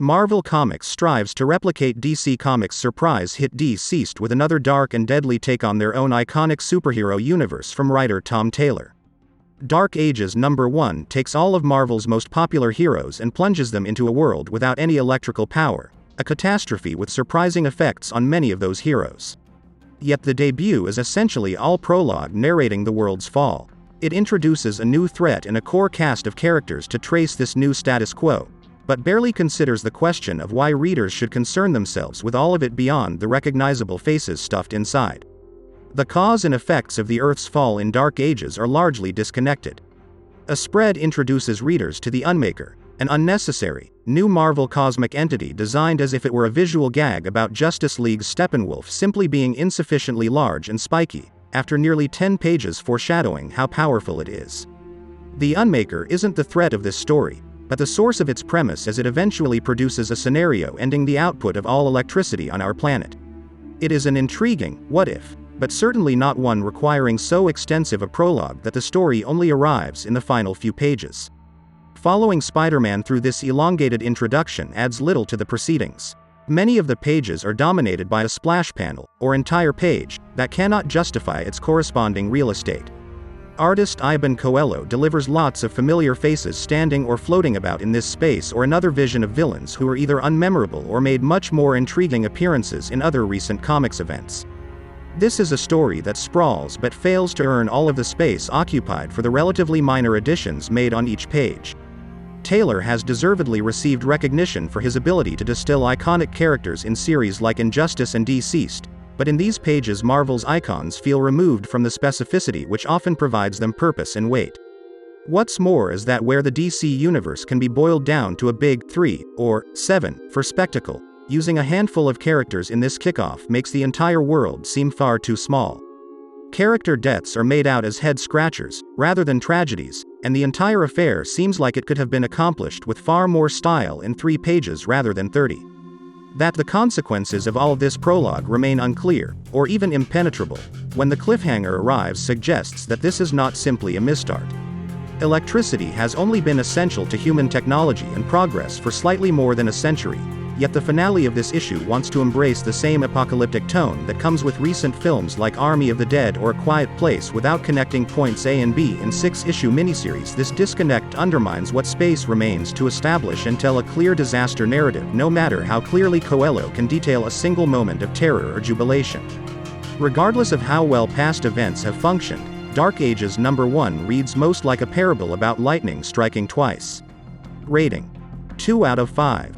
Marvel Comics strives to replicate DC Comics' surprise hit Deceased with another dark and deadly take on their own iconic superhero universe from writer Tom Taylor. Dark Ages #1 takes all of Marvel's most popular heroes and plunges them into a world without any electrical power, a catastrophe with surprising effects on many of those heroes. Yet the debut is essentially all prologue narrating the world's fall. It introduces a new threat and a core cast of characters to trace this new status quo, but barely considers the question of why readers should concern themselves with all of it beyond the recognizable faces stuffed inside. The cause and effects of the Earth's fall in Dark Ages are largely disconnected. A spread introduces readers to the Unmaker, an unnecessary, new Marvel cosmic entity designed as if it were a visual gag about Justice League's Steppenwolf simply being insufficiently large and spiky, after nearly 10 pages foreshadowing how powerful it is. The Unmaker isn't the threat of this story, but the source of its premise as it eventually produces a scenario ending the output of all electricity on our planet. It is an intriguing what-if, but certainly not one requiring so extensive a prologue that the story only arrives in the final few pages. Following Spider-Man through this elongated introduction adds little to the proceedings. Many of the pages are dominated by a splash panel, or entire page, that cannot justify its corresponding real estate. Artist Iban Coello delivers lots of familiar faces standing or floating about in this space, or another vision of villains who are either unmemorable or made much more intriguing appearances in other recent comics events. This is a story that sprawls but fails to earn all of the space occupied for the relatively minor additions made on each page. Taylor has deservedly received recognition for his ability to distill iconic characters in series like Injustice and Deceased, but in these pages Marvel's icons feel removed from the specificity which often provides them purpose and weight. What's more is that where the DC universe can be boiled down to a big 3, or 7, for spectacle, using a handful of characters in this kickoff makes the entire world seem far too small. Character deaths are made out as head-scratchers, rather than tragedies, and the entire affair seems like it could have been accomplished with far more style in 3 pages rather than 30. That the consequences of all this prologue remain unclear, or even impenetrable, when the cliffhanger arrives suggests that this is not simply a misstart. Electricity has only been essential to human technology and progress for slightly more than a century, yet the finale of this issue wants to embrace the same apocalyptic tone that comes with recent films like Army of the Dead or A Quiet Place without connecting points A and B in 6-issue miniseries. This disconnect undermines what space remains to establish and tell a clear disaster narrative, no matter how clearly Coello can detail a single moment of terror or jubilation. Regardless of how well past events have functioned, Dark Ages #1 reads most like a parable about lightning striking twice. Rating: 2 out of 5.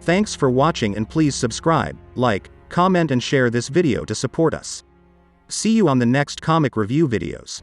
Thanks for watching and please subscribe, like, comment and share this video to support us. See you on the next comic review videos.